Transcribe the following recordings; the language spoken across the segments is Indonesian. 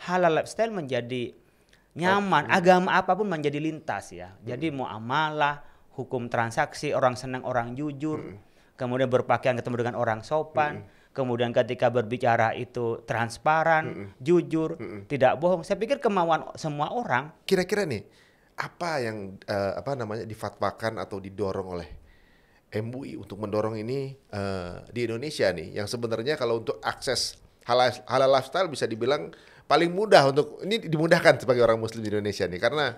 halal lifestyle menjadi nyaman, agama apapun menjadi lintas ya. Jadi muamalah, hukum transaksi, orang senang orang jujur, kemudian berpakaian ketemu dengan orang sopan, kemudian ketika berbicara itu transparan, jujur, tidak bohong. Saya pikir kemauan semua orang. Kira-kira nih, apa yang difatwakan atau didorong oleh MUI untuk mendorong ini di Indonesia nih, yang sebenarnya kalau untuk akses halal lifestyle bisa dibilang paling mudah untuk ini dimudahkan sebagai orang Muslim di Indonesia nih, karena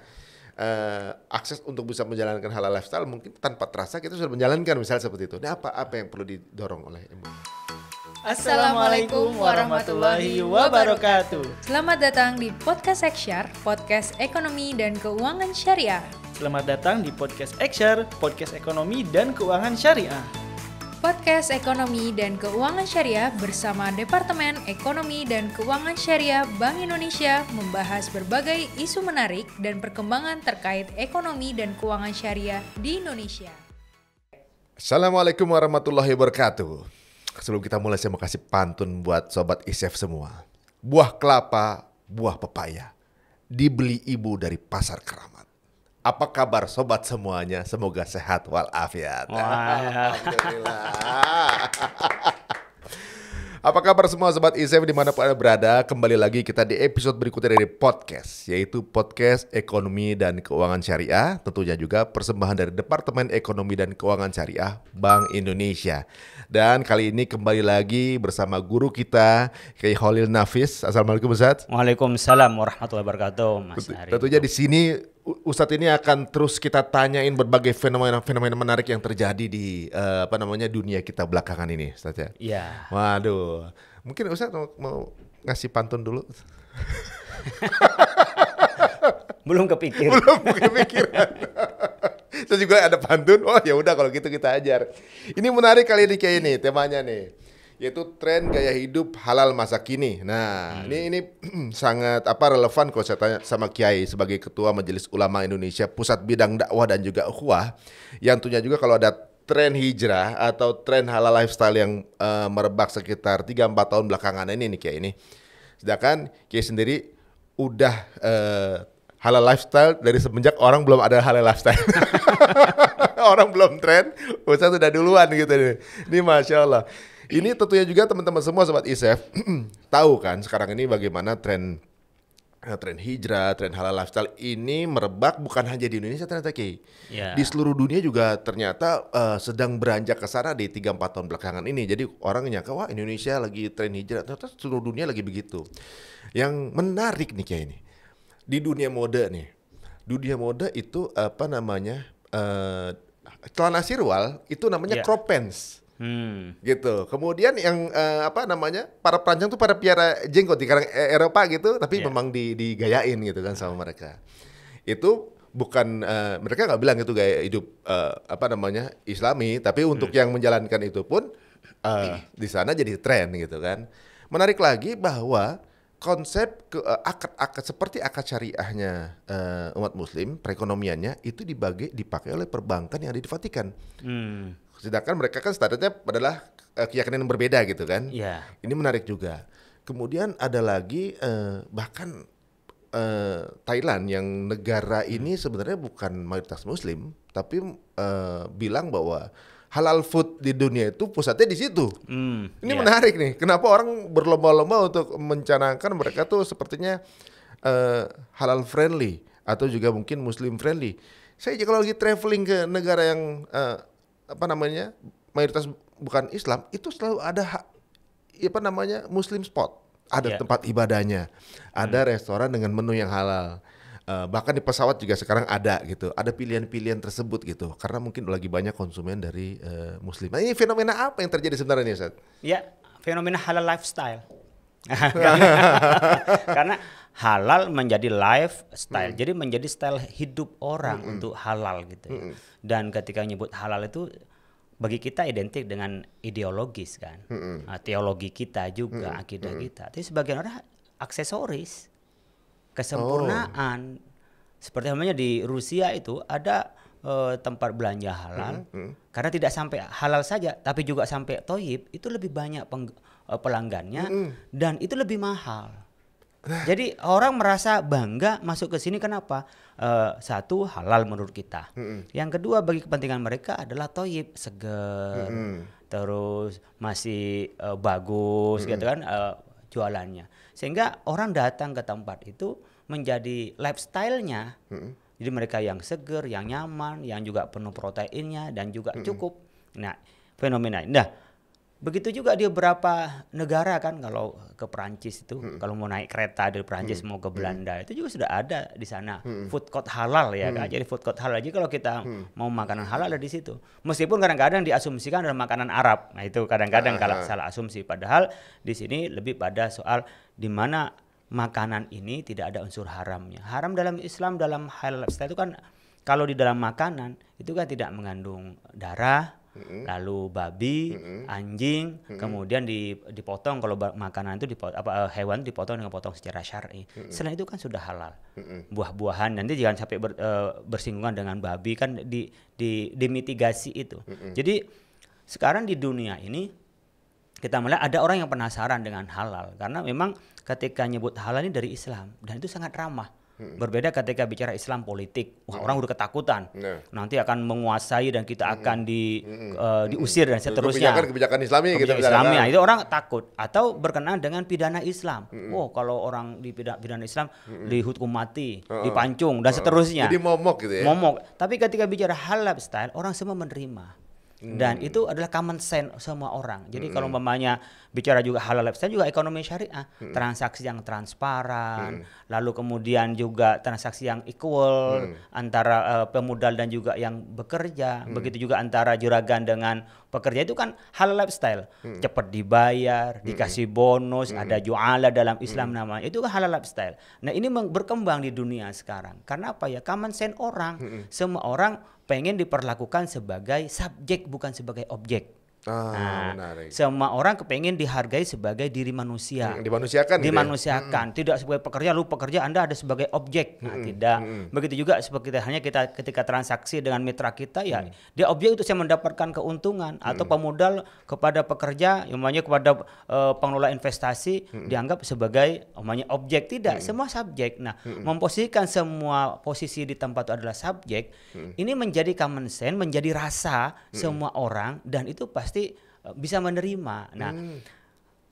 akses untuk bisa menjalankan halal lifestyle mungkin tanpa terasa kita sudah menjalankan misalnya seperti itu. Nah, apa yang perlu didorong oleh MUI? Assalamualaikum warahmatullahi wabarakatuh. Selamat datang di Podcast Eksyar, podcast ekonomi dan keuangan syariah. Selamat datang di Podcast Eksyar, podcast ekonomi dan keuangan syariah. Podcast Ekonomi dan Keuangan Syariah bersama Departemen Ekonomi dan Keuangan Syariah Bank Indonesia membahas berbagai isu menarik dan perkembangan terkait ekonomi dan keuangan syariah di Indonesia. Assalamualaikum warahmatullahi wabarakatuh. Sebelum kita mulai, saya mau kasih pantun buat sobat ISEF semua. Buah kelapa, buah pepaya, dibeli ibu dari pasar Keramat. Apa kabar sobat semuanya? Semoga sehat walafiat. Alhamdulillah. Apa kabar semua sobat ISEF dimanapun Anda berada? Kembali lagi kita di episode berikutnya dari podcast, yaitu Podcast Ekonomi dan Keuangan Syariah. Tentunya juga persembahan dari Departemen Ekonomi dan Keuangan Syariah Bank Indonesia. Dan kali ini kembali lagi bersama guru kita, Kiai Khalil Nafis. Assalamualaikum Ustaz. Waalaikumsalam warahmatullahi wabarakatuh, Mas Ari. Tentunya di sini Ustadz ini akan terus kita tanyain berbagai fenomena menarik yang terjadi di dunia kita belakangan ini, Ustadz ya. Iya. Waduh, mungkin Ustadz mau ngasih pantun dulu. Belum kepikiran. Saya juga ada pantun. Oh ya udah kalau gitu kita ajar. Ini menarik kali ini kayak ini temanya nih, yaitu tren gaya hidup halal masa kini. Nah, ini sangat relevan kalau saya tanya sama Kiai sebagai Ketua Majelis Ulama Indonesia Pusat Bidang Dakwah dan juga Ukhuwah, yang tentunya juga kalau ada tren hijrah atau tren halal lifestyle yang merebak sekitar 3-4 tahun belakangan ini nih Kiai ini. Sedangkan Kiai sendiri udah halal lifestyle dari semenjak orang belum ada halal lifestyle. Orang belum tren, Ustaz udah duluan gitu nih. Ini Masya Allah. Ini tentunya juga teman-teman semua sobat ISEF tahu kan sekarang ini bagaimana tren hijrah, tren halal lifestyle ini merebak bukan hanya di Indonesia ternyata Ki. Ya. Di seluruh dunia juga ternyata sedang beranjak ke sana di 3-4 tahun belakangan ini. Jadi orang nyangka wah Indonesia lagi tren hijrah, ternyata seluruh dunia lagi begitu. Yang menarik nih kayak ini. Di dunia mode nih. Dunia mode itu celana sirwal itu namanya crop pants. Gitu. Kemudian yang para perancang tuh pada piara jenggot di sekarang Eropa gitu, tapi memang digayain gitu kan sama mereka. Itu bukan mereka nggak bilang itu gaya hidup Islami, tapi untuk yang menjalankan itu pun di sana jadi tren gitu kan. Menarik lagi bahwa konsep akad seperti akad syariahnya umat Muslim, perekonomiannya itu dipakai oleh perbankan yang ada di Vatikan. Sedangkan mereka kan standarnya adalah keyakinan yang berbeda gitu kan. Yeah. Ini menarik juga. Kemudian ada lagi bahkan Thailand yang negara ini sebenarnya bukan mayoritas Muslim, tapi bilang bahwa halal food di dunia itu pusatnya di situ. Ini menarik nih. Kenapa orang berlomba-lomba untuk mencanangkan mereka tuh sepertinya halal friendly atau juga mungkin Muslim friendly. Saya kalau lagi traveling ke negara yang mayoritas bukan Islam, itu selalu ada Muslim spot, ada tempat ibadahnya, ada restoran dengan menu yang halal, bahkan di pesawat juga sekarang ada gitu, ada pilihan-pilihan tersebut gitu, karena mungkin lagi banyak konsumen dari Muslim. Nah, ini fenomena apa yang terjadi sebenarnya Ustaz? Ya, fenomena halal lifestyle. Karena halal menjadi lifestyle, jadi menjadi style hidup orang untuk halal gitu. Dan ketika nyebut halal itu bagi kita identik dengan ideologis kan, teologi kita juga, akidah kita. Tapi sebagian orang aksesoris, kesempurnaan. Seperti namanya di Rusia itu ada tempat belanja halal, karena tidak sampai halal saja, tapi juga sampai toyib, itu lebih banyak pelanggannya dan itu lebih mahal. Jadi orang merasa bangga masuk ke sini kenapa? Satu, halal menurut kita. Yang kedua, bagi kepentingan mereka adalah toyib, seger, terus masih bagus gitu kan jualannya. Sehingga orang datang ke tempat itu menjadi lifestyle-nya. Jadi mereka yang seger, yang nyaman, yang juga penuh proteinnya dan juga cukup. Nah, fenomena. Nah, begitu juga di beberapa negara kan, kalau ke Perancis itu kalau mau naik kereta dari Perancis mau ke Belanda itu juga sudah ada di sana food court halal ya kan. Jadi food court halal. Jadi kalau kita mau makanan halal ada di situ. Meskipun kadang-kadang diasumsikan adalah makanan Arab. Nah, itu kadang-kadang kalau salah asumsi, padahal di sini lebih pada soal di mana makanan ini tidak ada unsur haramnya. Haram dalam Islam, dalam halal lifestyle itu kan kalau di dalam makanan itu kan tidak mengandung darah, lalu babi, anjing, kemudian dipotong kalau makanan itu hewan dipotong dengan potong secara syar'i. Selain itu kan sudah halal. Buah-buahan nanti jangan sampai bersinggungan dengan babi kan dimitigasi itu. Jadi sekarang di dunia ini kita melihat ada orang yang penasaran dengan halal karena memang ketika nyebut halal ini dari Islam dan itu sangat ramah. Berbeda ketika bicara Islam politik, orang udah ketakutan, nanti akan menguasai dan kita akan diusir dan seterusnya. Kebijakan Islami gitu. Islamnya itu orang takut atau berkenaan dengan pidana Islam. Kalau orang di pidana Islam dihukum mati, dipancung dan seterusnya. Jadi momok gitu ya. Momok. Tapi ketika bicara halal lifestyle, orang semua menerima. Dan itu adalah common sense semua orang. Jadi kalau umpamanya bicara juga halal lifestyle juga ekonomi syariah, transaksi yang transparan, lalu kemudian juga transaksi yang equal antara pemodal dan juga yang bekerja, begitu juga antara juragan dengan pekerja itu kan halal lifestyle, cepat dibayar, dikasih bonus, ada ju'ala dalam Islam namanya, itu kan halal lifestyle. Nah ini berkembang di dunia sekarang. Karena apa ya? Common sense orang, semua orang pengen diperlakukan sebagai subjek bukan sebagai objek. Menarik. Semua orang kepengen dihargai sebagai diri manusia. Dimanusiakan. Dimanusiakan. Tidak sebagai pekerja, lu pekerja Anda ada sebagai objek. Tidak. Begitu juga seperti halnya kita ketika transaksi dengan mitra kita ya, dia objek untuk saya mendapatkan keuntungan atau pemodal kepada pekerja, namanya kepada pengelola investasi dianggap sebagai namanya objek. Tidak, semua subjek. Nah, memposisikan semua posisi di tempat itu adalah subjek, ini menjadi common sense, menjadi rasa semua orang dan itu pasti bisa menerima. Nah,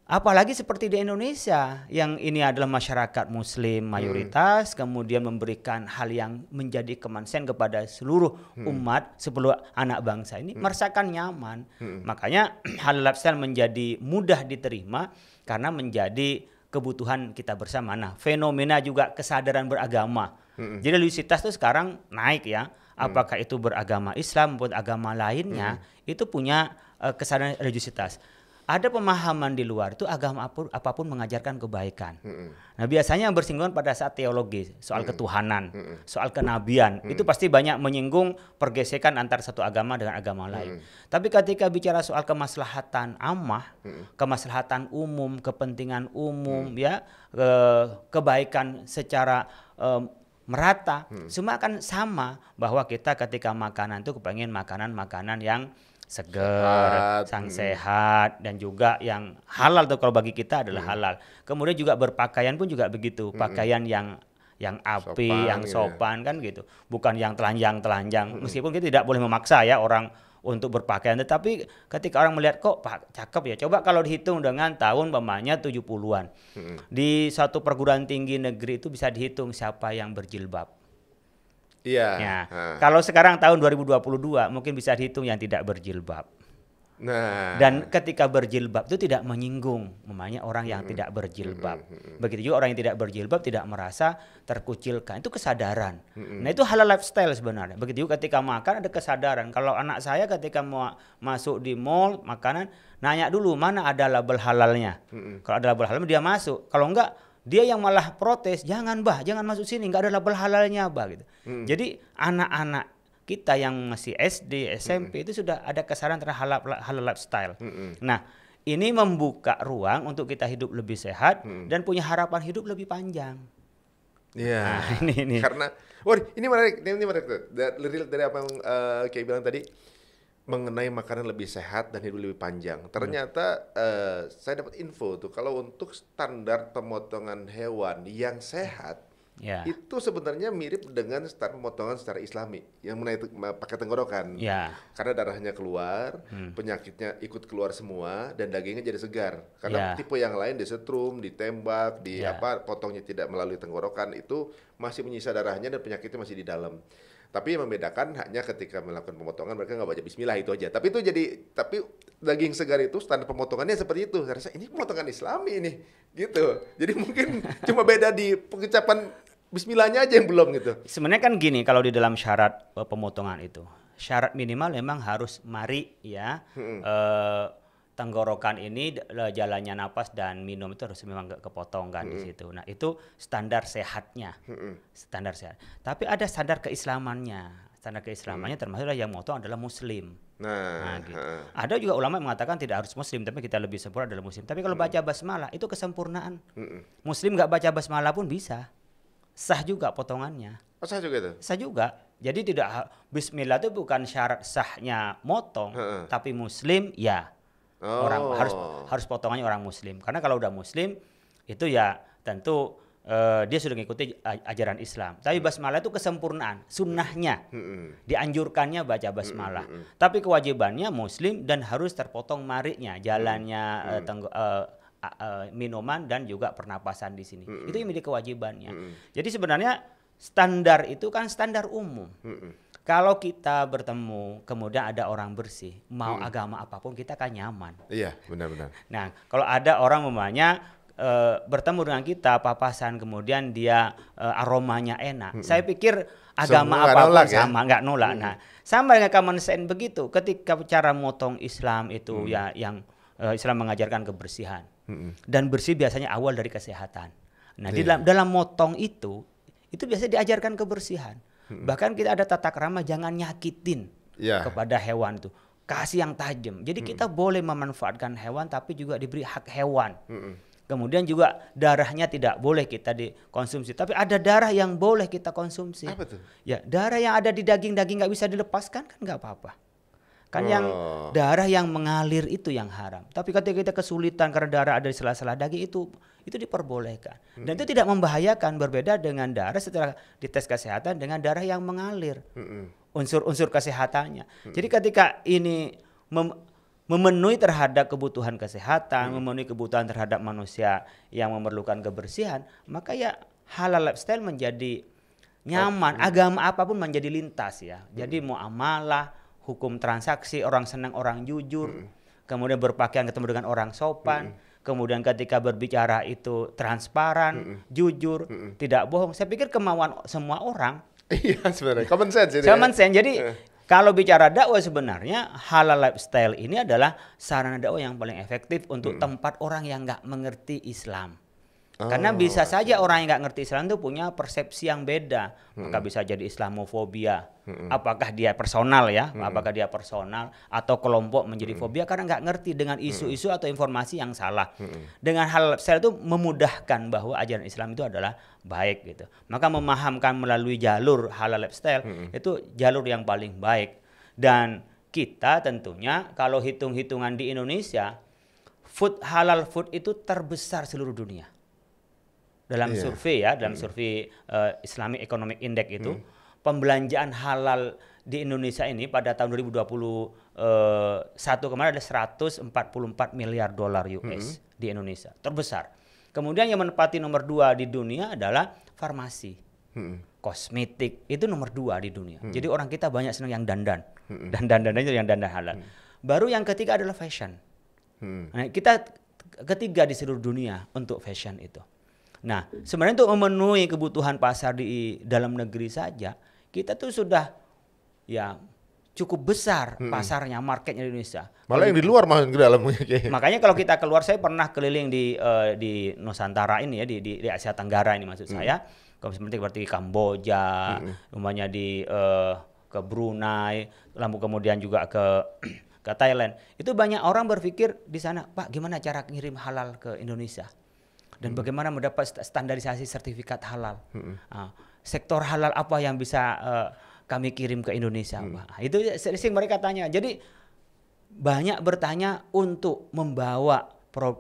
apalagi seperti di Indonesia yang ini adalah masyarakat Muslim mayoritas, kemudian memberikan hal yang menjadi common sense kepada seluruh umat, seluruh anak bangsa ini merasakan nyaman. Makanya halal lifestyle menjadi mudah diterima karena menjadi kebutuhan kita bersama. Nah, fenomena juga kesadaran beragama. Jadi religiositas itu sekarang naik ya. Apakah itu beragama Islam maupun agama lainnya, itu punya kesadaran religiositas. Ada pemahaman di luar itu agama apapun mengajarkan kebaikan. Nah biasanya yang bersinggungan pada saat teologi, soal ketuhanan, soal kenabian, itu pasti banyak menyinggung pergesekan antara satu agama dengan agama lain. Tapi ketika bicara soal kemaslahatan ammah, kemaslahatan umum, kepentingan umum, ya kebaikan secara merata, semua akan sama bahwa kita ketika makanan itu kepengen makanan-makanan yang segar, sehat dan juga yang halal tuh kalau bagi kita adalah halal. Kemudian juga berpakaian pun juga begitu, pakaian yang api, yang sopan kan gitu, bukan yang telanjang. Meskipun kita tidak boleh memaksa ya orang untuk berpakaian, tetapi ketika orang melihat kok Pak cakep ya, coba kalau dihitung dengan tahun umpamanya 70-an. Di satu perguruan tinggi negeri itu bisa dihitung siapa yang berjilbab. Iya. Ya. Kalau sekarang tahun 2022 mungkin bisa dihitung yang tidak berjilbab. Nah. Dan ketika berjilbab itu tidak menyinggung, namanya orang yang tidak berjilbab. Begitu juga orang yang tidak berjilbab tidak merasa terkucilkan. Itu kesadaran. Nah itu halal lifestyle sebenarnya. Begitu juga ketika makan ada kesadaran. Kalau anak saya ketika mau masuk di mall makanan, nanya dulu mana ada label halalnya. Kalau ada label halalnya dia masuk. Kalau enggak dia yang malah protes, jangan masuk sini, enggak ada label halalnya gitu. Jadi anak-anak kita yang masih SD, SMP itu sudah ada kesadaran terhadap halal lifestyle. Nah, ini membuka ruang untuk kita hidup lebih sehat dan punya harapan hidup lebih panjang. Iya. Nah, ini. Karena, ini menarik tuh. Dari apa yang kayak bilang tadi, mengenai makanan lebih sehat dan hidup lebih panjang. Ternyata saya dapat info tuh kalau untuk standar pemotongan hewan yang sehat itu sebenarnya mirip dengan standar pemotongan secara Islami yang pakai tenggorokan. Karena darahnya keluar, penyakitnya ikut keluar semua dan dagingnya jadi segar. Karena tipe yang lain disetrum, ditembak, potongnya tidak melalui tenggorokan itu masih menyisa darahnya dan penyakitnya masih di dalam. Tapi yang membedakan hanya ketika melakukan pemotongan mereka nggak baca bismillah itu aja. Tapi daging segar itu standar pemotongannya seperti itu. Saya rasa ini pemotongan Islami ini, gitu. Jadi mungkin cuma beda di pengucapan bismillahnya aja yang belum gitu. Sebenarnya kan gini, kalau di dalam syarat pemotongan itu, syarat minimal memang harus mari ya. Tenggorokan ini jalannya napas dan minum itu harus memang kepotong kan di situ. Nah itu standar sehatnya, standar sehat. Tapi ada standar keislamannya. Standar keislamannya termasuk yang motong adalah Muslim. Nah gitu. Ada juga ulama yang mengatakan tidak harus Muslim, tapi kita lebih sempurna adalah Muslim. Tapi kalau baca basmalah itu kesempurnaan. Muslim nggak baca basmalah pun bisa, sah juga potongannya. Oh, sah juga itu? Sah juga. Jadi tidak Bismillah itu bukan syarat sahnya motong, tapi Muslim ya. Orang harus potongannya orang Muslim, karena kalau udah Muslim itu ya tentu dia sudah mengikuti ajaran Islam. Tapi basmalah itu kesempurnaan, sunnahnya dianjurkannya baca basmalah. Tapi kewajibannya Muslim dan harus terpotong mariknya, jalannya, minuman dan juga pernapasan di sini. Itu yang menjadi kewajibannya. Jadi sebenarnya standar itu kan standar umum. Kalau kita bertemu, kemudian ada orang bersih, mau agama apapun kita kan nyaman. Iya, benar-benar. Nah, kalau ada orang memangnya bertemu dengan kita, papasan, kemudian dia aromanya enak. Saya pikir agama semua apapun nolak, sama, nggak nolak. Nah, sama dengan common sense begitu. Ketika cara motong Islam itu yang Islam mengajarkan kebersihan. Dan bersih biasanya awal dari kesehatan. Nah, di dalam motong itu biasanya diajarkan kebersihan. Bahkan kita ada tata krama jangan nyakitin kepada hewan tuh, kasih yang tajam. Jadi kita boleh memanfaatkan hewan tapi juga diberi hak hewan. Kemudian juga darahnya tidak boleh kita dikonsumsi, tapi ada darah yang boleh kita konsumsi. Apa tuh? Ya, darah yang ada di daging-daging nggak bisa dilepaskan kan nggak apa-apa. Kan yang darah yang mengalir itu yang haram. Tapi ketika kita kesulitan karena darah ada di sela-sela daging itu diperbolehkan. Dan itu tidak membahayakan, berbeda dengan darah setelah dites kesehatan dengan darah yang mengalir. Unsur-unsur kesehatannya. Jadi ketika ini memenuhi terhadap kebutuhan kesehatan, memenuhi kebutuhan terhadap manusia yang memerlukan kebersihan, maka ya halal lifestyle menjadi nyaman. Agama apapun menjadi lintas ya. Jadi muamalah, hukum transaksi, orang senang orang jujur, kemudian berpakaian ketemu dengan orang sopan, kemudian ketika berbicara itu transparan, jujur, tidak bohong. Saya pikir kemauan semua orang. Iya sebenarnya, common sense ini. Common sense. Jadi kalau bicara dakwah sebenarnya halal lifestyle ini adalah sarana dakwah yang paling efektif untuk tempat orang yang nggak mengerti Islam. Karena bisa saja orang yang nggak ngerti Islam itu punya persepsi yang beda, maka bisa jadi Islamofobia. Apakah dia personal ya? Apakah dia personal atau kelompok menjadi fobia karena nggak ngerti dengan isu-isu atau informasi yang salah. Dengan hal saya itu memudahkan bahwa ajaran Islam itu adalah baik gitu. Maka memahamkan melalui jalur halal lifestyle itu jalur yang paling baik. Dan kita tentunya kalau hitung-hitungan di Indonesia, halal food itu terbesar seluruh dunia. Dalam survei ya, dalam survei Islamic Economic Index itu, pembelanjaan halal di Indonesia ini pada tahun 2021 kemarin ada 144 miliar dolar US di Indonesia, terbesar. Kemudian yang menempati nomor 2 di dunia adalah farmasi, kosmetik, itu nomor 2 di dunia. Jadi orang kita banyak senang yang dandan, dan dandannya itu yang dandan halal. Baru yang ketiga adalah fashion. Nah, kita ketiga di seluruh dunia untuk fashion itu. Nah, sebenarnya untuk memenuhi kebutuhan pasar di dalam negeri saja, kita tuh sudah ya cukup besar pasarnya, marketnya di Indonesia. Malah yang di luar masuk ke dalam. Makanya kalau kita keluar, saya pernah keliling di Nusantara ini ya, di Asia Tenggara ini maksud saya, seperti Kamboja, umpamanya ke Brunei, lalu kemudian juga ke Thailand. Itu banyak orang berpikir di sana, Pak, gimana cara ngirim halal ke Indonesia? Dan bagaimana mendapat standarisasi sertifikat halal. Sektor halal apa yang bisa kami kirim ke Indonesia, Pak? Itu sering mereka tanya. Jadi banyak bertanya untuk membawa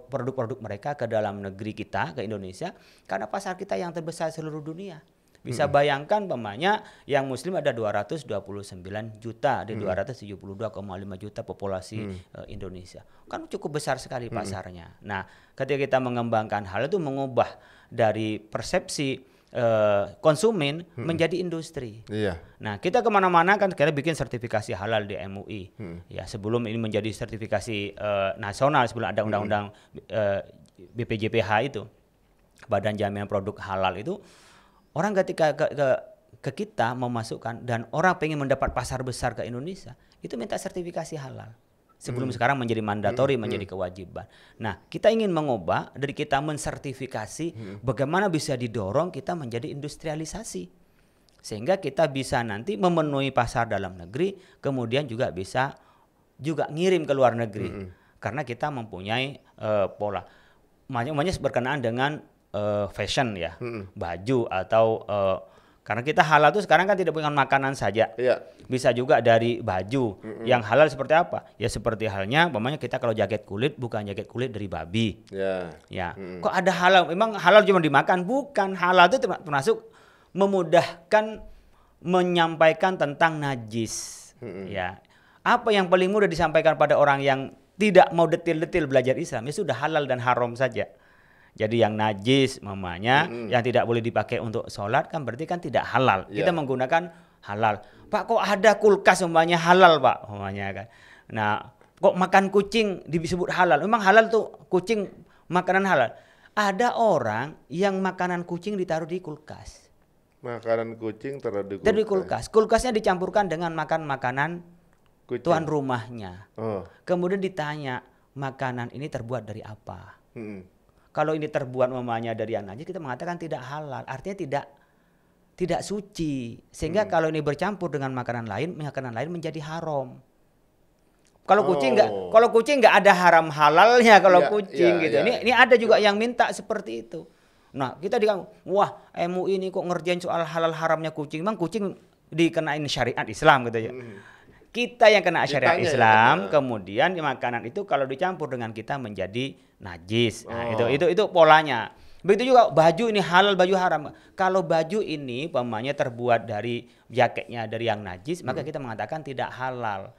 produk-produk mereka ke dalam negeri kita, ke Indonesia, karena pasar kita yang terbesar seluruh dunia. Bisa bayangkan umpamanya yang muslim ada 229 juta dari 272,5 juta populasi Indonesia. Kan cukup besar sekali pasarnya. Nah, ketika kita mengembangkan hal itu mengubah dari persepsi konsumen menjadi industri. Iya. Nah, kita kemana-mana kan kita bikin sertifikasi halal di MUI. Ya, sebelum ini menjadi sertifikasi nasional, sebelum ada undang-undang BPJPH itu, Badan Jaminan Produk Halal itu, orang ketika ke kita memasukkan dan orang pengen mendapat pasar besar ke Indonesia, itu minta sertifikasi halal. Sebelum sekarang menjadi mandatori, menjadi kewajiban. Nah, kita ingin mengubah dari kita mensertifikasi, bagaimana bisa didorong kita menjadi industrialisasi. Sehingga kita bisa nanti memenuhi pasar dalam negeri, kemudian juga bisa juga ngirim ke luar negeri. Karena kita mempunyai pola. Makanya berkenaan dengan fashion ya, baju atau karena kita halal itu sekarang kan tidak bukan makanan saja, bisa juga dari baju. Yang halal seperti apa? Ya seperti halnya, umpamanya kita kalau jaket kulit bukan jaket kulit dari babi. Ya, kok ada halal? Memang halal cuma dimakan? Bukan, halal itu termasuk memudahkan menyampaikan tentang najis. Ya, apa yang paling mudah disampaikan pada orang yang tidak mau detil-detil belajar Islam? Ya sudah halal dan haram saja. Jadi yang najis mamanya, yang tidak boleh dipakai untuk sholat kan berarti kan tidak halal. Kita menggunakan halal. Pak, kok ada kulkas umpamanya halal, Pak, umpamanya kan. Nah, kok makan kucing disebut halal? Memang halal tuh kucing makanan halal. Ada orang yang makanan kucing ditaruh di kulkas. Makanan kucing taruh di kulkas. Taruh di kulkas. Kulkasnya dicampurkan dengan makan makanan kucing. Tuan rumahnya. Kemudian ditanya, makanan ini terbuat dari apa? Kalau ini terbuat mamanya dari yang najis, kita mengatakan tidak halal. Artinya tidak suci. Sehingga kalau ini bercampur dengan makanan lain menjadi haram. Kalau kucing nggak ada haram halalnya kalau kucing gitu. Ini ada juga yang minta seperti itu. Nah, kita wah, MUI ini kok ngerjain soal halal haramnya kucing. Memang kucing dikenain syariat Islam gitu ya. Kita yang kena syariat Islam, kemudian makanan itu kalau dicampur dengan kita menjadi najis. Nah, itu polanya. Begitu juga baju ini halal, baju haram. Kalau baju ini umpamanya terbuat dari jaketnya dari yang najis, maka kita mengatakan tidak halal.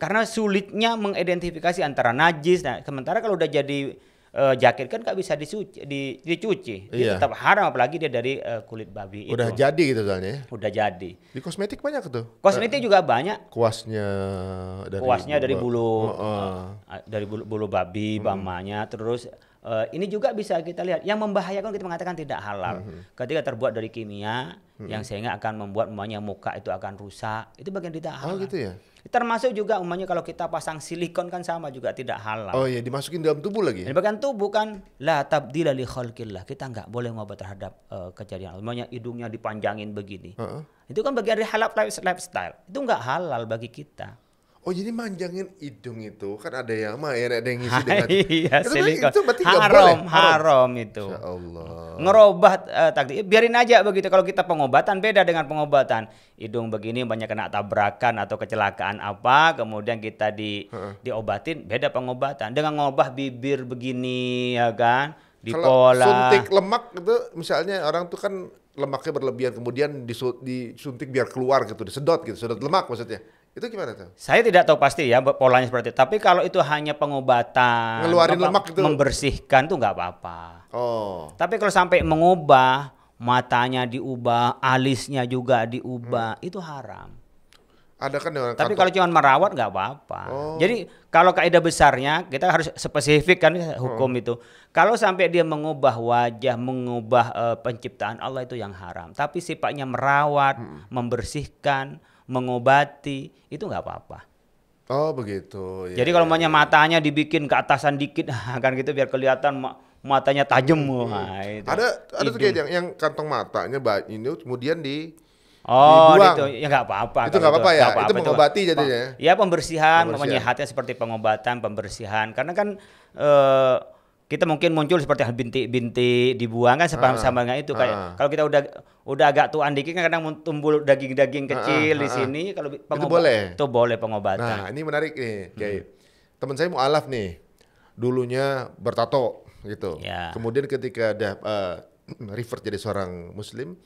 Karena sulitnya mengidentifikasi antara najis. Nah, sementara kalau udah jadi jaket kan nggak bisa dicuci. Dia tetap haram, apalagi dia dari kulit babi. Udah itu. Jadi gitu soalnya ya? Udah jadi. Di kosmetik banyak tuh? Kosmetik juga banyak. Kuasnya dari bulu babi, bamanya. Terus ini juga bisa kita lihat. Yang membahayakan kita mengatakan tidak halal. Ketika terbuat dari kimia, yang sehingga akan membuat muka itu akan rusak. Itu bagian tidak halal. Oh gitu ya? Termasuk juga kalau kita pasang silikon kan sama juga tidak halal. Oh iya, dimasukin dalam tubuh lagi. Di bagian tubuh kan la tabdila li khalqillah. Kita enggak boleh ngubah terhadap kejadian. Umpamanya hidungnya dipanjangin begini. Itu kan bagian dari halal lifestyle. Itu enggak halal bagi kita. Oh jadi manjangin hidung itu kan ada yang ada yang ngisi dengan iya, silikon. Itu berarti haram itu. Ya Allah. Ngerubah takdir. Biarin aja begitu. Kalau kita pengobatan beda dengan pengobatan. Hidung begini banyak kena tabrakan atau kecelakaan apa, kemudian kita diobatin, beda pengobatan. Dengan ngubah bibir begini ya kan, dipola. Kalau suntik lemak itu misalnya orang tuh kan lemaknya berlebihan kemudian disuntik biar keluar gitu, disedot gitu, sedot lemak maksudnya. Itu gimana tuh? Saya tidak tahu pasti ya polanya seperti itu. Tapi kalau itu hanya pengobatan, ngeluarin lemak itu, membersihkan tuh nggak apa-apa. Tapi kalau sampai mengubah, matanya diubah, alisnya juga diubah, itu haram. Ada kan yang tapi kalau cuma merawat nggak apa-apa. Jadi kalau kaidah besarnya kita harus spesifik kan hukum itu. Kalau sampai dia mengubah wajah, mengubah penciptaan Allah itu yang haram. Tapi sifatnya merawat, membersihkan, mengobati itu nggak apa-apa. Oh begitu. Jadi kalau matanya dibikin ke atasan dikit, kan gitu biar kelihatan matanya tajam. Itu. Ada tuh kayak yang kantong matanya ini kemudian dibuang. Itu ya nggak apa-apa. Itu nggak apa-apa ya. Itu mengobati jadinya. Ya pembersihan, menyehatnya seperti pengobatan, pembersihan. Karena kan kita mungkin muncul seperti bintik-bintik dibuang kan sama dengan itu kayak kalau kita udah agak tuaan dikit kan kadang tumbuh daging-daging kecil di sini kalau itu boleh pengobatan. Nah, ini menarik nih, kayak teman saya mualaf nih, dulunya bertato gitu. Ya. Kemudian ketika ada revert jadi seorang muslim,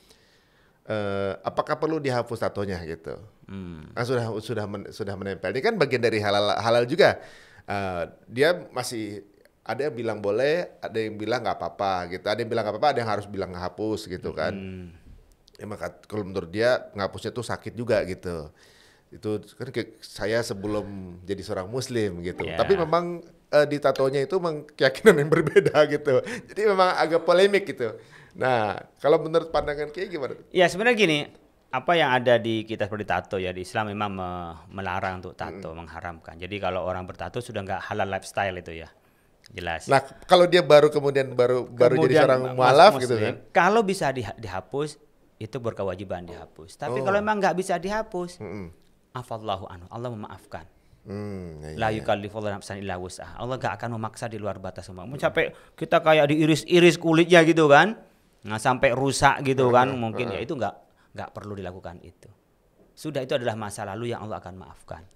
apakah perlu dihapus tatonya gitu? Sudah menempel. Ini kan bagian dari halal juga. Dia masih ada yang bilang boleh, ada yang bilang nggak apa-apa gitu. Ada yang bilang nggak apa-apa, ada yang harus bilang hapus gitu kan. Ya, maka kalau menurut dia ngapusnya tuh sakit juga gitu. Itu kan saya sebelum jadi seorang muslim gitu. Yeah. Tapi memang di tatonya itu memang keyakinan yang berbeda gitu. Jadi memang agak polemik gitu. Nah, kalau menurut pandangan kayak gimana? Ya sebenarnya gini, apa yang ada di kita seperti tato ya, di Islam memang melarang untuk tato, mengharamkan. Jadi kalau orang bertato sudah nggak halal lifestyle itu ya. Jelas. Nah, kalau dia baru jadi seorang mualaf gitu kan. Kalau bisa dihapus, itu berkewajiban dihapus. Tapi kalau memang nggak bisa dihapus, afallahu anhu, Allah memaafkan. La yukallifullahu nafsan illa wus'aha. Allah nggak akan memaksa di luar batas semua. Sampai kita kayak diiris-iris kulitnya gitu kan. Nah, sampai rusak gitu kan, mungkin ya itu nggak perlu dilakukan itu. Sudah, itu adalah masa lalu yang Allah akan maafkan.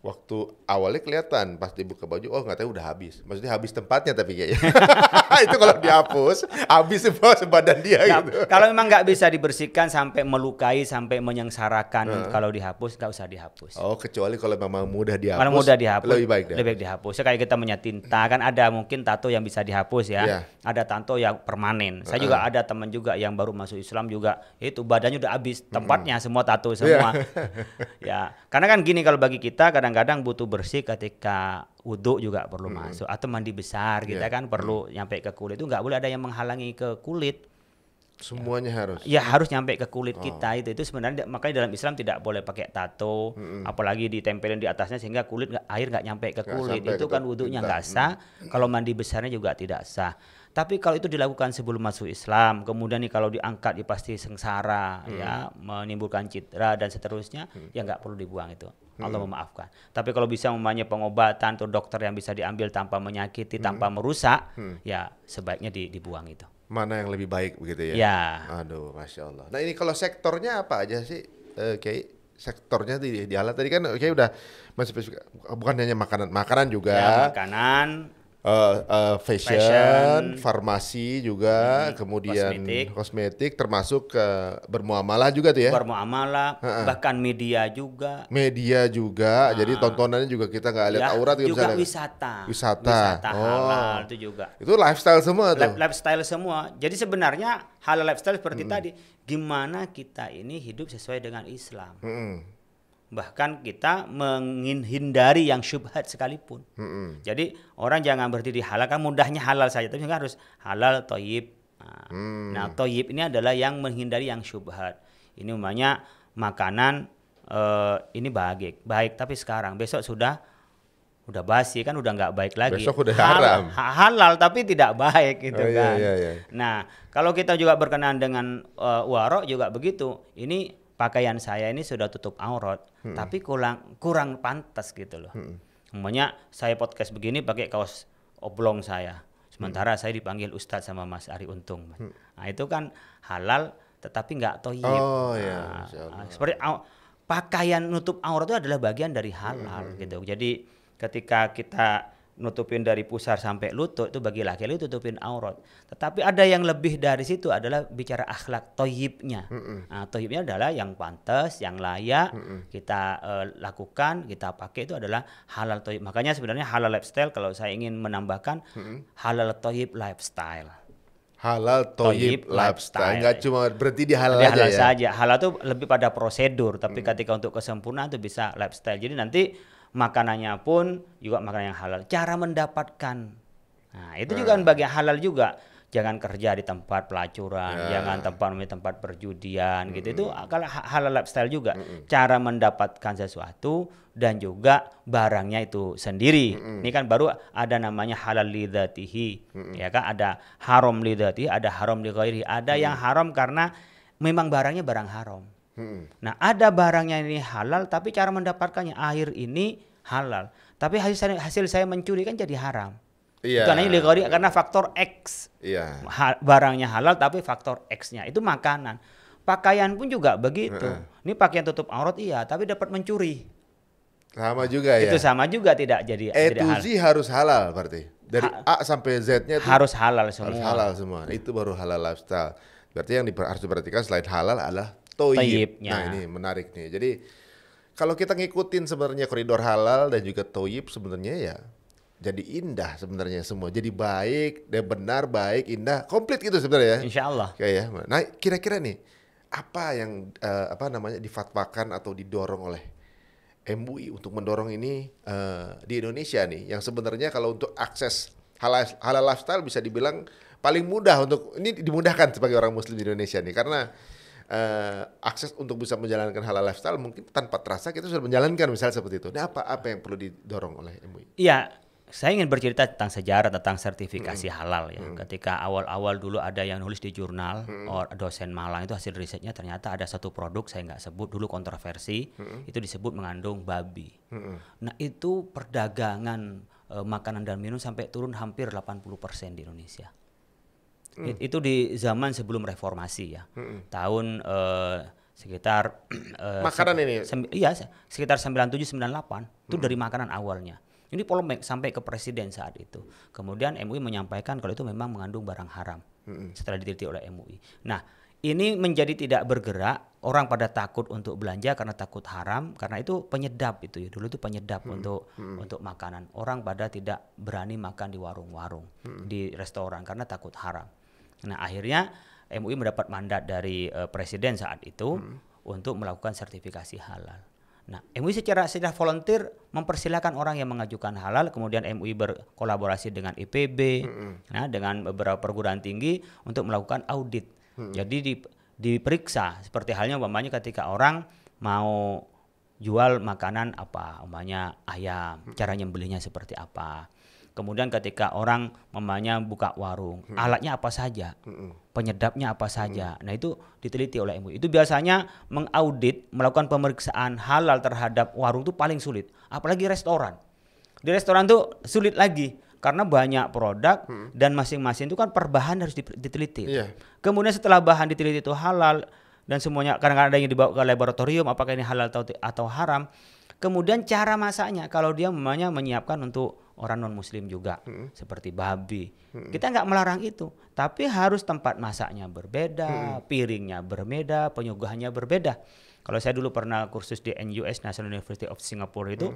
Waktu awalnya kelihatan pas dibuka baju, oh nggak tahu udah habis. Maksudnya habis tempatnya tapi kayaknya. Itu kalau dihapus, habis semua sebadan dia gitu. Kalau memang nggak bisa dibersihkan sampai melukai, sampai menyengsarakan, kalau dihapus nggak usah dihapus. Oh, kecuali kalau memang mudah dihapus. Kalau mudah dihapus, lebih baik dihapus. Kayak kita punya tinta, kan ada mungkin tato yang bisa dihapus ya. Yeah. Ada tato yang permanen. Saya juga ada teman juga yang baru masuk Islam juga, itu badannya udah habis, tempatnya semua tato semua. Ya, karena kan gini, kalau bagi kita kadang-kadang butuh bersih ketika wudhu juga perlu masuk, atau mandi besar kita kan perlu nyampe ke kulit. Itu nggak boleh ada yang menghalangi ke kulit. Semuanya harus. Ya harus nyampe ke kulit kita. Itu sebenarnya makanya dalam Islam tidak boleh pakai tato, apalagi ditempelin di atasnya sehingga air nggak nyampe ke kulit. Itu kan wudhunya nggak sah. Kalau mandi besarnya juga tidak sah. Tapi kalau itu dilakukan sebelum masuk Islam, kemudian nih kalau diangkat ya pasti sengsara, ya menimbulkan citra dan seterusnya, ya nggak perlu dibuang itu. Allah memaafkan. Tapi kalau bisa mempunyai pengobatan atau dokter yang bisa diambil tanpa menyakiti, tanpa merusak, ya sebaiknya dibuang itu. Mana yang lebih baik begitu ya? Ya. Aduh, Masya Allah. Nah ini kalau sektornya apa aja sih? Kayak sektornya di halal tadi kan kayak udah masih bukan hanya makanan juga. Ya, makanan. Fashion, farmasi juga, kemudian kosmetik termasuk bermuamalah juga tuh ya. Bermuamalah, bahkan media juga. Media juga, jadi tontonannya juga kita nggak lihat aurat juga wisata. Wisata halal itu juga. Itu lifestyle semua tuh. Lifestyle semua. Jadi sebenarnya halal lifestyle seperti tadi, gimana kita ini hidup sesuai dengan Islam. Bahkan kita menghindari yang syubhat sekalipun. Jadi orang jangan berhenti di halal, kan mudahnya halal saja, tapi harus halal thayyib. Nah, thayyib ini adalah yang menghindari yang syubhat. Ini umpamanya makanan ini baik, tapi sekarang besok udah basi kan, udah nggak baik lagi. Besok udah haram. Halal tapi tidak baik gitu kan. Iya. Nah, kalau kita juga berkenaan dengan warok juga begitu. Ini pakaian saya ini sudah tutup aurat, tapi kurang pantas gitu loh. Umpamanya saya podcast begini pakai kaos oblong saya, sementara saya dipanggil Ustadz sama Mas Ari Untung. Nah itu kan halal, tetapi nggak thayyib. Oh iya. Seperti pakaian nutup aurat itu adalah bagian dari halal gitu. Jadi ketika kita nutupin dari pusar sampai lutut itu bagi laki-laki tutupin aurat. Tetapi ada yang lebih dari situ adalah bicara akhlak thayyibnya. Nah, thayyibnya adalah yang pantas, yang layak kita lakukan, kita pakai, itu adalah halal thayyib. Makanya sebenarnya halal lifestyle, kalau saya ingin menambahkan halal thayyib lifestyle. Halal thayyib lifestyle. Enggak cuma berhenti di halal aja halal ya. saja. Halal itu lebih pada prosedur, tapi ketika untuk kesempurnaan itu bisa lifestyle. Jadi nanti makanannya pun juga makanan yang halal. Cara mendapatkan, nah itu juga bagian halal juga. Jangan kerja di tempat pelacuran, jangan tempat perjudian gitu. Itu kalau halal lifestyle juga. Cara mendapatkan sesuatu dan juga barangnya itu sendiri. Ini kan baru ada namanya halal lidzatihi. Ya kan, ada haram lidzatihi, ada haram li ghairihi. Ada yang haram karena memang barangnya barang haram. Nah, ada barangnya ini halal tapi cara mendapatkannya, air ini halal. Tapi hasil saya mencuri kan jadi haram. Iya. Bukan hanya ligori, karena faktor X. Iya. Barangnya halal tapi faktor X-nya itu makanan. Pakaian pun juga begitu. Ini pakaian tutup aurat iya, tapi dapat mencuri. Sama juga ya. Itu sama juga tidak jadi To Z harus halal berarti. Dari A sampai Z-nya itu harus halal semua. harus halal semua. Itu baru halal lifestyle. Berarti yang harus diperhatikan selain halal adalah toyib. Toyibnya. Nah ini menarik nih. Jadi kalau kita ngikutin sebenarnya koridor halal dan juga toyib sebenarnya ya jadi indah sebenarnya semua. Jadi baik, dan benar, baik, indah, komplit gitu sebenarnya. Insya Allah. Kayak. Nah kira-kira nih apa yang difatwakan atau didorong oleh MUI untuk mendorong ini di Indonesia nih, yang sebenarnya kalau untuk akses halal lifestyle bisa dibilang paling mudah untuk ini dimudahkan sebagai orang Muslim di Indonesia nih, karena akses untuk bisa menjalankan halal lifestyle mungkin tanpa terasa kita sudah menjalankan misalnya seperti itu. Nah apa yang perlu didorong oleh MUI? Iya, saya ingin bercerita tentang sejarah tentang sertifikasi halal ya. Ketika awal-awal dulu ada yang nulis di jurnal, dosen Malang itu hasil risetnya ternyata ada satu produk saya nggak sebut dulu kontroversi, itu disebut mengandung babi. Nah itu perdagangan makanan dan minum sampai turun hampir 80% di Indonesia. Itu di zaman sebelum reformasi ya, tahun sekitar makanan ini? Iya, sekitar 97-98 itu dari makanan awalnya. Ini polemik sampai ke presiden saat itu. Kemudian MUI menyampaikan kalau itu memang mengandung barang haram setelah diteliti oleh MUI. Nah ini menjadi tidak bergerak, orang pada takut untuk belanja karena takut haram, karena itu penyedap itu ya, dulu itu penyedap untuk makanan. Orang pada tidak berani makan di warung-warung, di restoran karena takut haram. Nah akhirnya MUI mendapat mandat dari presiden saat itu untuk melakukan sertifikasi halal. Nah, MUI secara volunteer mempersilahkan orang yang mengajukan halal, kemudian MUI berkolaborasi dengan IPB, nah, dengan beberapa perguruan tinggi untuk melakukan audit. Jadi diperiksa seperti halnya umpamanya ketika orang mau jual makanan apa, umpamanya ayam, cara nyembelihnya seperti apa. Kemudian ketika orang umpamanya buka warung, alatnya apa saja, penyedapnya apa saja. Nah itu diteliti oleh MUI. Itu biasanya mengaudit, melakukan pemeriksaan halal terhadap warung itu paling sulit. Apalagi restoran. Di restoran tuh sulit lagi karena banyak produk dan masing-masing itu kan per bahan harus diteliti. Kemudian setelah bahan diteliti itu halal dan semuanya kadang-kadang ada yang dibawa ke laboratorium apakah ini halal atau haram. Kemudian cara masaknya kalau dia namanya menyiapkan untuk orang non muslim juga seperti babi. Kita nggak melarang itu, tapi harus tempat masaknya berbeda, piringnya berbeda, penyuguhannya berbeda. Kalau saya dulu pernah kursus di NUS National University of Singapore itu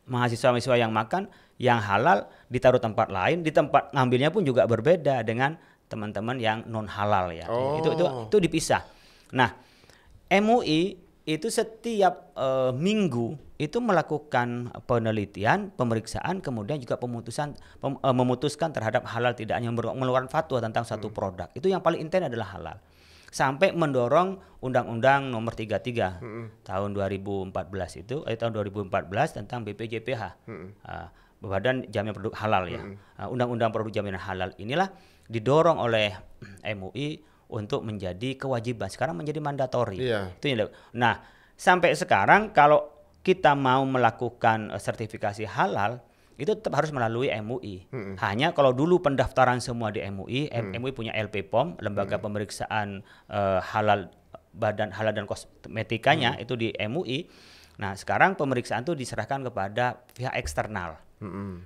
mahasiswa-mahasiswa yang makan yang halal ditaruh tempat lain, di tempat ngambilnya pun juga berbeda dengan teman-teman yang non halal ya. Itu dipisah. Nah, MUI itu setiap minggu itu melakukan penelitian, pemeriksaan, kemudian juga memutuskan terhadap halal tidaknya, mengeluarkan fatwa tentang satu produk. Itu yang paling intens adalah halal. Sampai mendorong Undang-Undang Nomor 33 tahun 2014 itu, tahun 2014 tentang BPJPH, Badan Jaminan Produk Halal ya. Undang-Undang Produk Jaminan Halal inilah didorong oleh MUI untuk menjadi kewajiban, sekarang menjadi mandatori. Nah, sampai sekarang kalau kita mau melakukan sertifikasi halal itu tetap harus melalui MUI. Hanya kalau dulu pendaftaran semua di MUI, MUI punya LPPOM, lembaga pemeriksaan halal, badan halal dan kosmetikanya itu di MUI. Nah, sekarang pemeriksaan itu diserahkan kepada pihak eksternal.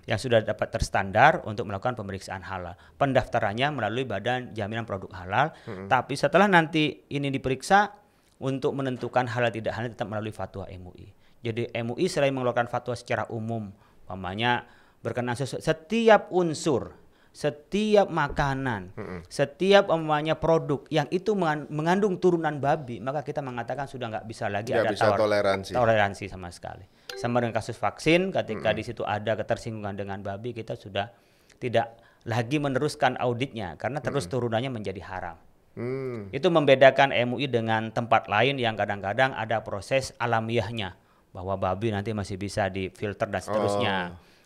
Yang sudah dapat terstandar untuk melakukan pemeriksaan halal. Pendaftarannya melalui Badan Jaminan Produk Halal, tapi setelah nanti ini diperiksa untuk menentukan halal tidak halal tetap melalui fatwa MUI. Jadi MUI selain mengeluarkan fatwa secara umum, umpamanya berkenaan setiap unsur, setiap makanan, setiap umpamanya produk yang itu mengandung turunan babi, maka kita mengatakan sudah nggak bisa lagi ada toleransi sama sekali. Sama dengan kasus vaksin, ketika di situ ada ketersinggungan dengan babi, kita sudah tidak lagi meneruskan auditnya karena terus turunannya menjadi haram. Itu membedakan MUI dengan tempat lain yang kadang-kadang ada proses alamiahnya, bahwa babi nanti masih bisa difilter dan seterusnya.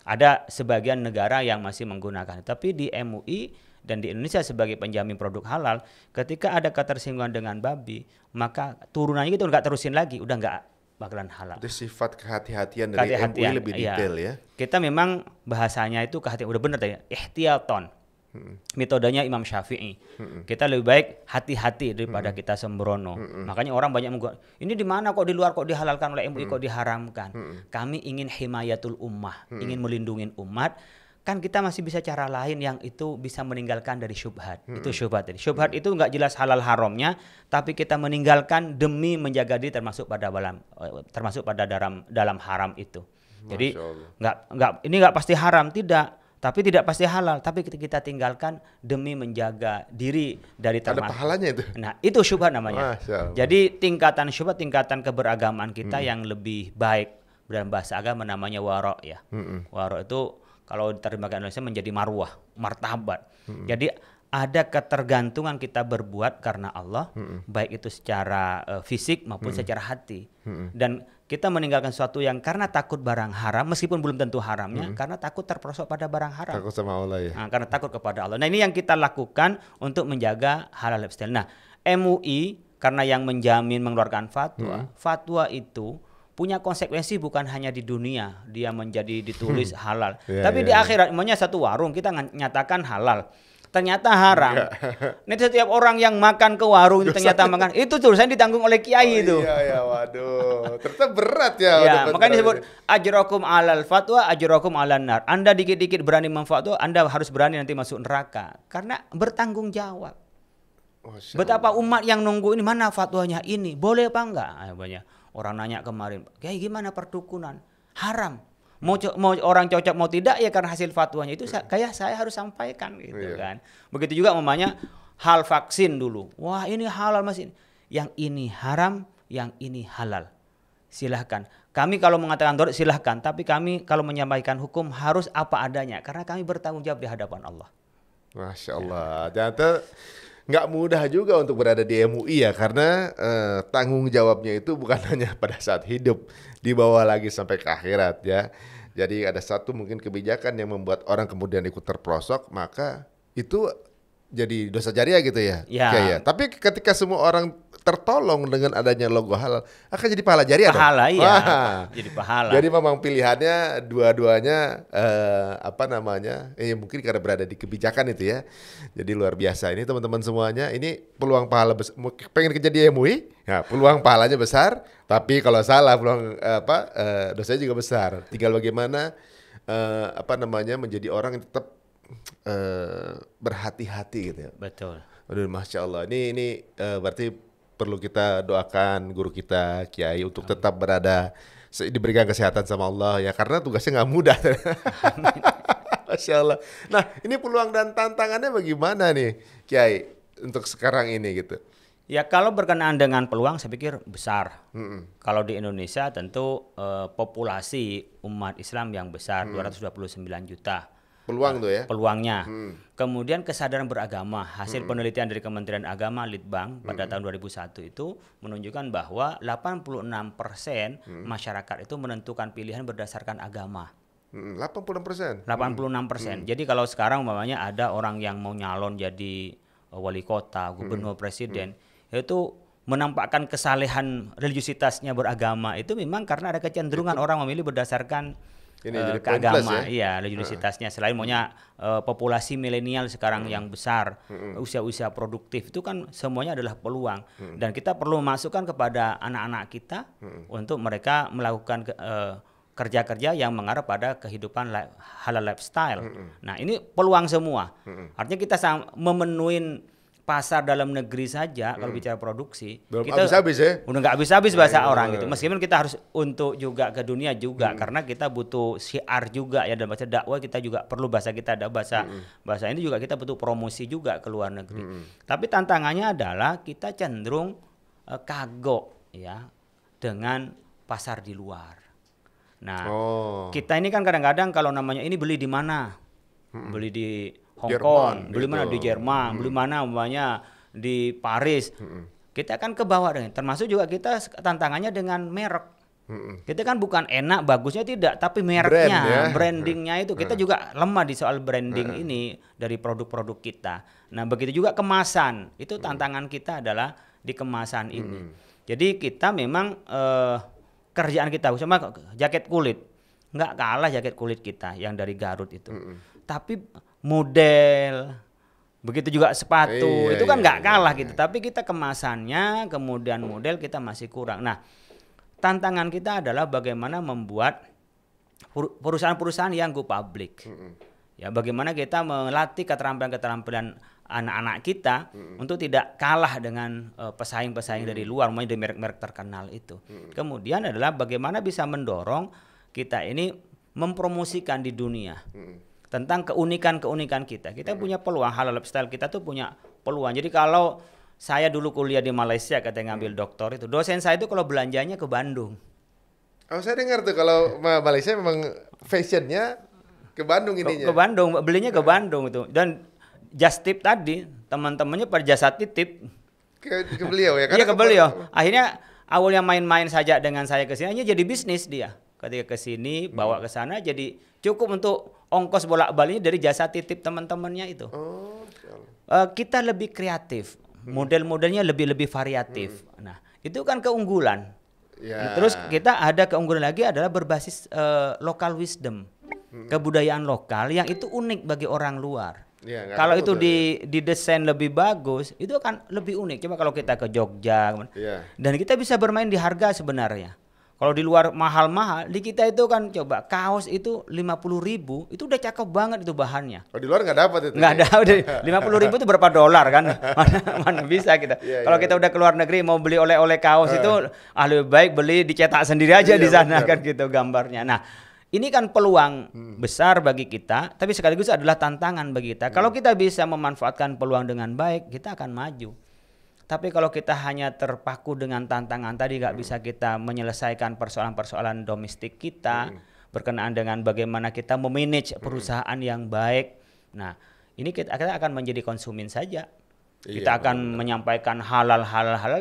Ada sebagian negara yang masih menggunakan, tapi di MUI dan di Indonesia sebagai penjamin produk halal, ketika ada ketersinggungan dengan babi, maka turunannya itu nggak terusin lagi, udah nggak bakalan halal. Itu sifat kehati-hatian dari MUI lebih detail ya. Kita memang bahasanya itu kehati-hatian, udah bener tadi, ihtiyaton. metodenya Imam Syafi'i. Kita lebih baik hati-hati daripada kita sembrono. Makanya orang banyak ini di mana kok di luar kok dihalalkan oleh MUI kok diharamkan. Kami ingin himayatul ummah, ingin melindungi umat. Kan kita masih bisa cara lain yang itu bisa meninggalkan dari syubhat. Itu syubhat tadi. Syubhat itu nggak jelas halal haramnya, tapi kita meninggalkan demi menjaga diri termasuk pada dalam haram itu. Jadi ini nggak pasti haram, tidak, tapi tidak pasti halal, tapi kita tinggalkan demi menjaga diri dari Ada pahalanya itu. Nah, itu syubhat namanya. Jadi tingkatan syubhat, tingkatan keberagaman kita yang lebih baik, dalam bahasa agama namanya wara ya. Wara itu kalau diterjemahkan Indonesia menjadi marwah, martabat. Jadi ada ketergantungan kita berbuat karena Allah, baik itu secara fisik maupun secara hati. Dan kita meninggalkan sesuatu yang karena takut barang haram, meskipun belum tentu haramnya, karena takut terperosok pada barang haram. Takut sama Allah ya. Nah, karena takut kepada Allah. Nah, ini yang kita lakukan untuk menjaga halal lifestyle. Nah, MUI karena yang menjamin mengeluarkan fatwa, fatwa itu punya konsekuensi bukan hanya di dunia dia menjadi ditulis halal, tapi di akhirat. Namanya satu warung kita nyatakan halal, ternyata haram. Ini setiap orang yang makan ke warung itu ternyata makan, itu tulisan ditanggung oleh kiai itu. Iya, waduh. Ternyata berat ya. Makanya disebut ajrakum alal fatwa, ajrakum alan nar. Anda dikit-dikit berani memfatwa, Anda harus berani nanti masuk neraka karena bertanggung jawab. Betapa umat yang nunggu ini, mana fatwanya ini, boleh apa enggak? Banyak orang nanya kemarin, kayak gimana perdukunan? Haram. Mau orang cocok mau tidak ya karena hasil fatwanya itu kayak saya harus sampaikan gitu kan. Begitu juga umpamanya hal vaksin dulu. Wah, ini halal Mas ini. Yang ini haram, yang ini halal. Silahkan. Kami kalau mengatakan dorat silahkan, tapi kami kalau menyampaikan hukum harus apa adanya karena kami bertanggung jawab di hadapan Allah. Masya Allah. Ternyata nggak mudah juga untuk berada di MUI ya, karena tanggung jawabnya itu bukan hanya pada saat hidup, dibawa lagi sampai ke akhirat ya. Jadi ada satu mungkin kebijakan yang membuat orang kemudian ikut terperosok, maka itu jadi dosa jariah gitu ya. Ya. Tapi ketika semua orang tertolong dengan adanya logo halal, akan jadi pahala jariah dong. Pahala iya. Jadi pahala. Jadi memang pilihannya dua-duanya mungkin karena berada di kebijakan itu ya. Jadi luar biasa ini teman-teman semuanya. Ini peluang pahala besar. Pengen kerja di MUI, ya peluang pahalanya besar. Tapi kalau salah peluang dosanya juga besar. Tinggal bagaimana menjadi orang yang tetap berhati-hati gitu ya. Betul. Aduh, Masya Allah. Ini berarti perlu kita doakan guru kita, kiai untuk tetap berada diberikan kesehatan sama Allah ya, karena tugasnya nggak mudah. Masya Allah. Nah, ini peluang dan tantangannya bagaimana nih, Kiai, untuk sekarang ini gitu? Ya, kalau berkenaan dengan peluang, saya pikir besar. Kalau di Indonesia tentu populasi umat Islam yang besar, 229 juta. Peluang tuh ya? Peluangnya. Kemudian kesadaran beragama. Hasil penelitian dari Kementerian Agama Litbang pada tahun 2001 itu menunjukkan bahwa 86% masyarakat itu menentukan pilihan berdasarkan agama. 86%? 86%. Jadi kalau sekarang umpamanya ada orang yang mau nyalon jadi wali kota, gubernur, presiden, itu menampakkan kesalehan religiusitasnya beragama itu memang karena ada kecenderungan orang memilih berdasarkan keagama, ya religiusitasnya. Selain maunya populasi milenial sekarang yang besar, usia-usia produktif itu kan semuanya adalah peluang, dan kita perlu masukkan kepada anak-anak kita untuk mereka melakukan kerja-kerja yang mengarah pada kehidupan halal lifestyle. Nah, ini peluang semua. Artinya kita memenuhi pasar dalam negeri saja kalau bicara produksi belum kita habis-habis ya. Udah nggak habis-habis bahasa orang gitu. Meskipun kita harus untuk juga ke dunia juga karena kita butuh syiar juga ya, dan bahasa dakwah kita juga perlu bahasa kita ada bahasa ini juga kita butuh promosi juga ke luar negeri. Tapi tantangannya adalah kita cenderung kagok ya dengan pasar di luar. Nah, kita ini kan kadang-kadang kalau namanya ini beli di mana? Beli di Hong Kong, beli mana di Jerman, beli mana umpamanya di Paris. Kita kan ke bawah dengan, termasuk juga kita tantangannya dengan merek. Kita kan bukan enak, bagusnya tidak, tapi mereknya, brandingnya itu kita juga lemah di soal branding ini dari produk-produk kita. Nah, begitu juga kemasan, itu tantangan kita adalah di kemasan ini. Jadi kita memang kerjaan kita, sama jaket kulit, nggak kalah jaket kulit kita yang dari Garut itu. Tapi model, Begitu juga sepatu, Iya, itu kan iya, nggak iya, kalah iya. gitu. Tapi kita kemasannya, kemudian model kita masih kurang. Nah, tantangan kita adalah bagaimana membuat perusahaan-perusahaan yang go public. Ya, bagaimana kita melatih keterampilan-keterampilan anak-anak kita untuk tidak kalah dengan pesaing-pesaing dari luar, mulai dari merek-merek terkenal itu. Kemudian adalah bagaimana bisa mendorong kita ini mempromosikan di dunia tentang keunikan-keunikan kita. Kita punya peluang, halal lifestyle kita tuh punya peluang. Jadi kalau saya dulu kuliah di Malaysia, katanya ngambil doktor itu, dosen saya itu kalau belanjanya ke Bandung. Oh, saya dengar tuh kalau Malaysia memang fashionnya ke Bandung ininya. Ke Bandung, belinya ke Bandung itu. Dan just tip tadi, teman-temannya pada jasa titip. Ke beliau ya? Iya, ke beliau. Akhirnya awalnya main-main saja dengan saya ke sini, akhirnya jadi bisnis dia. Ketika ke sini, bawa ke sana, jadi cukup untuk ongkos bolak-baliknya dari jasa titip teman-temannya itu. Oh, Kita lebih kreatif, model-modelnya lebih variatif. Nah, itu kan keunggulan. ya. Terus kita ada keunggulan lagi adalah berbasis local wisdom, kebudayaan lokal yang itu unik bagi orang luar. Ya, nggak Kalau tahu itu tuh, didesain lebih bagus, itu kan lebih unik. Coba kalau kita ke Jogja, ya. dan kita bisa bermain di harga sebenarnya. Kalau di luar mahal-mahal, di kita itu kan coba kaos itu 50.000, itu udah cakep banget itu bahannya. Oh, di luar nggak dapat itu. Nggak ada, udah 50.000 itu berapa dolar kan? Mana bisa kita. Iya, Kalau iya. kita udah ke luar negeri mau beli oleh-oleh kaos itu lebih baik beli dicetak sendiri aja Iya, di sana benar. kan gitu gambarnya. Nah, ini kan peluang besar bagi kita, tapi sekaligus adalah tantangan bagi kita. Kalau kita bisa memanfaatkan peluang dengan baik, kita akan maju. Tapi kalau kita hanya terpaku dengan tantangan tadi, nggak bisa kita menyelesaikan persoalan-persoalan domestik kita berkenaan dengan bagaimana kita memanage perusahaan yang baik. Nah, ini kita akan menjadi konsumen saja. Kita Iya, akan menyampaikan halal,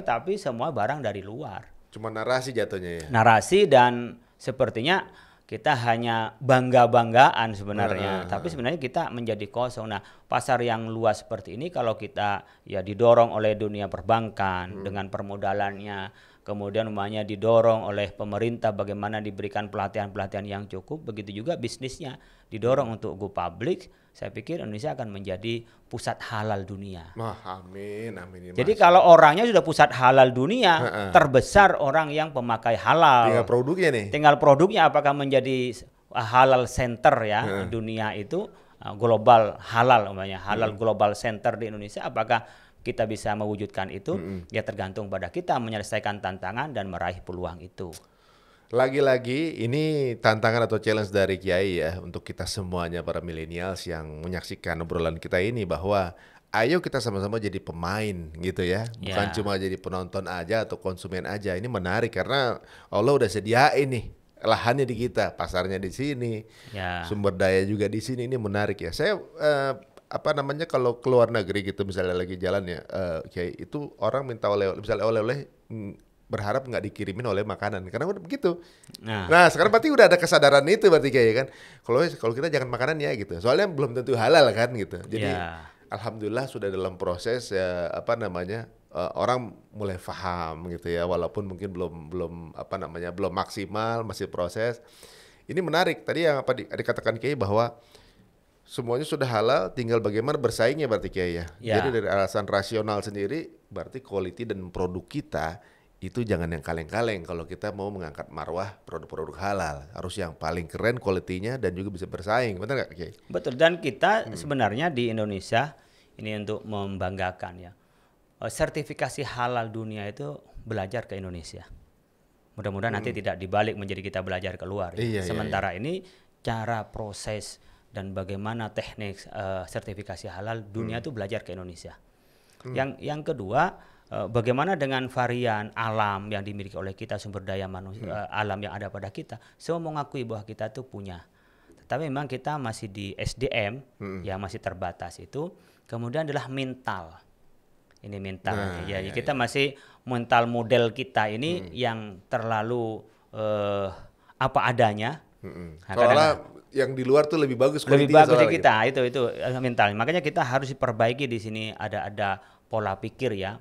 tapi semua barang dari luar. Cuma narasi jatuhnya ya. Narasi, dan sepertinya kita hanya bangga-banggaan sebenarnya, tapi sebenarnya kita menjadi kosong. Nah, pasar yang luas seperti ini kalau kita ya didorong oleh dunia perbankan dengan permodalannya, kemudian umpamanya didorong oleh pemerintah bagaimana diberikan pelatihan-pelatihan yang cukup, begitu juga bisnisnya didorong untuk go public, saya pikir Indonesia akan menjadi pusat halal dunia. Wah, amin, amin. Jadi kalau orangnya sudah pusat halal dunia, terbesar orang yang pemakai halal. tinggal produknya nih. Tinggal produknya apakah menjadi halal center ya dunia itu, global halal umpamanya, halal global center di Indonesia, apakah kita bisa mewujudkan itu? Ya tergantung pada kita menyelesaikan tantangan dan meraih peluang itu. Lagi-lagi ini tantangan atau challenge dari Kiai ya untuk kita semuanya para millennials yang menyaksikan obrolan kita ini, bahwa ayo kita sama-sama jadi pemain gitu ya. Bukan Ya. cuma jadi penonton aja atau konsumen aja. Ini menarik karena Allah udah sediain nih lahannya di kita, pasarnya di sini, Ya. sumber daya juga di sini. Ini menarik ya. Saya kalau keluar negeri gitu misalnya lagi jalan ya, Kiai, itu orang minta misalnya oleh-oleh, berharap nggak dikirimin oleh makanan karena udah begitu. Nah, sekarang berarti udah ada kesadaran itu berarti Kiai kan. Kalau kita jangan makanan ya gitu. Soalnya belum tentu halal kan gitu. Jadi Ya. alhamdulillah sudah dalam proses ya, orang mulai paham gitu ya, walaupun mungkin belum maksimal, masih proses. Ini menarik tadi yang dikatakan Kiai bahwa semuanya sudah halal, tinggal bagaimana bersaingnya berarti Kiai ya. Ya. Jadi dari alasan rasional sendiri berarti quality dan produk kita itu jangan yang kaleng-kaleng kalau kita mau mengangkat marwah produk-produk halal. Harus yang paling keren quality-nya dan juga bisa bersaing. Benar nggak Kiai? Betul, dan kita sebenarnya di Indonesia ini untuk membanggakan ya. Sertifikasi halal dunia itu belajar ke Indonesia. Mudah-mudahan nanti tidak dibalik menjadi kita belajar keluar. Ya. Iya, Sementara ini cara proses dan bagaimana teknik sertifikasi halal dunia itu belajar ke Indonesia. Yang kedua, bagaimana dengan varian alam yang dimiliki oleh kita, sumber daya manusia, alam yang ada pada kita, semua mengakui bahwa kita itu punya. Tapi memang kita masih di SDM yang masih terbatas itu. Kemudian adalah mental. Ini mental. Ya, kita masih mental model kita ini yang terlalu apa adanya. Soalnya yang di luar tuh lebih bagus Lebih quality-nya bagus di soalnya kita itu mental. Makanya kita harus diperbaiki di sini, ada pola pikir ya,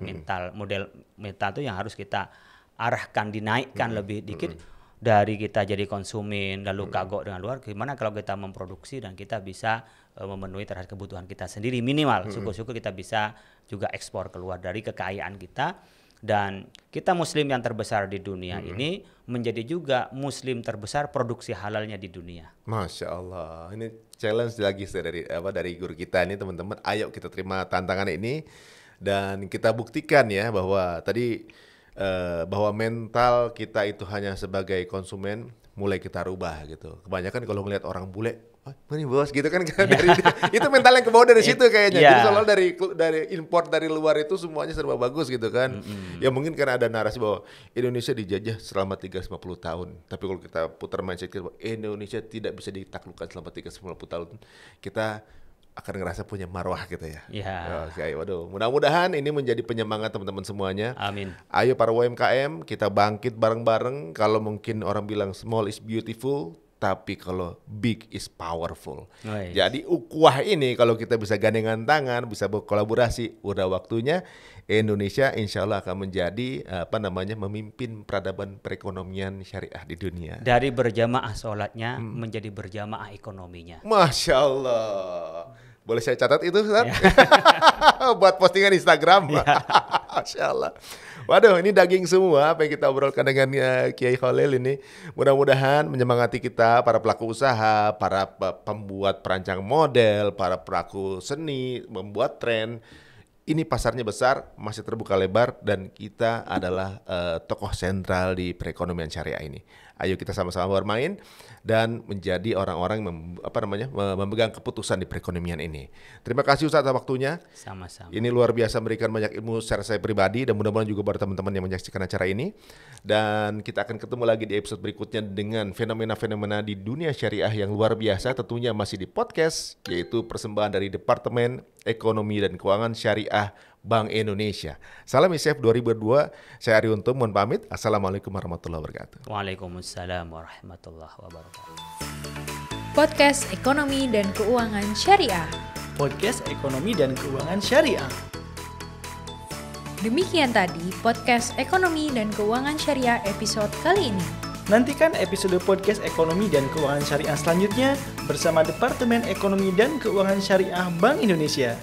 model mental itu yang harus kita arahkan, dinaikkan lebih dikit. dari kita jadi konsumen lalu kagok dengan luar, gimana kalau kita memproduksi dan kita bisa memenuhi terhadap kebutuhan kita sendiri minimal. Syukur-syukur kita bisa juga ekspor keluar dari kekayaan kita, dan kita muslim yang terbesar di dunia ini menjadi juga muslim terbesar produksi halalnya di dunia. Masya Allah, ini challenge lagi dari guru kita ini teman-teman. Ayo kita terima tantangan ini dan kita buktikan ya bahwa tadi bahwa mental kita itu hanya sebagai konsumen mulai kita rubah gitu. Kebanyakan kalau ngelihat orang bule, ini bos gitu kan dari itu mental yang kebawa dari situ kayaknya. Jadi soalnya dari import dari luar itu semuanya serba bagus gitu kan. Ya mungkin karena ada narasi bahwa Indonesia dijajah selama 350 tahun. Tapi kalau kita putar mindset kita bahwa Indonesia tidak bisa ditaklukkan selama 350 tahun, kita akan ngerasa punya marwah gitu ya. Oke, waduh. Mudah-mudahan ini menjadi penyemangat teman-teman semuanya. Amin. Ayo para UMKM, kita bangkit bareng-bareng. Kalau mungkin orang bilang small is beautiful, tapi kalau big is powerful. Jadi ukhuwah ini kalau kita bisa gandengan tangan, bisa berkolaborasi, udah waktunya Indonesia insya Allah akan menjadi memimpin peradaban perekonomian syariah di dunia. Dari berjamaah sholatnya menjadi berjamaah ekonominya. Masya Allah. Boleh saya catat itu, Ustaz? Buat postingan Instagram. Masya Allah. Waduh, ini daging semua apa yang kita obrolkan dengan Kiai Khalil ini. Mudah-mudahan menyemangati kita, para pelaku usaha, para pembuat perancang model, para pelaku seni, membuat tren. Ini pasarnya besar, masih terbuka lebar, dan kita adalah tokoh sentral di perekonomian syariah ini. Ayo kita sama-sama bermain dan menjadi orang-orang memegang keputusan di perekonomian ini. Terima kasih Ustaz atas waktunya. Sama-sama. Ini luar biasa, memberikan banyak ilmu secara saya pribadi dan mudah-mudahan juga buat teman-teman yang menyaksikan acara ini. Dan kita akan ketemu lagi di episode berikutnya dengan fenomena-fenomena di dunia syariah yang luar biasa, tentunya masih di podcast, yaitu persembahan dari Departemen Ekonomi dan Keuangan Syariah Bank Indonesia. Salam ISF 2002. Saya Ari Untung, mohon pamit. Assalamualaikum warahmatullahi wabarakatuh. Waalaikumsalam warahmatullahi wabarakatuh. Podcast Ekonomi dan Keuangan Syariah. Podcast Ekonomi dan Keuangan Syariah. Demikian tadi podcast Ekonomi dan Keuangan Syariah episode kali ini. Nantikan episode podcast Ekonomi dan Keuangan Syariah selanjutnya bersama Departemen Ekonomi dan Keuangan Syariah Bank Indonesia.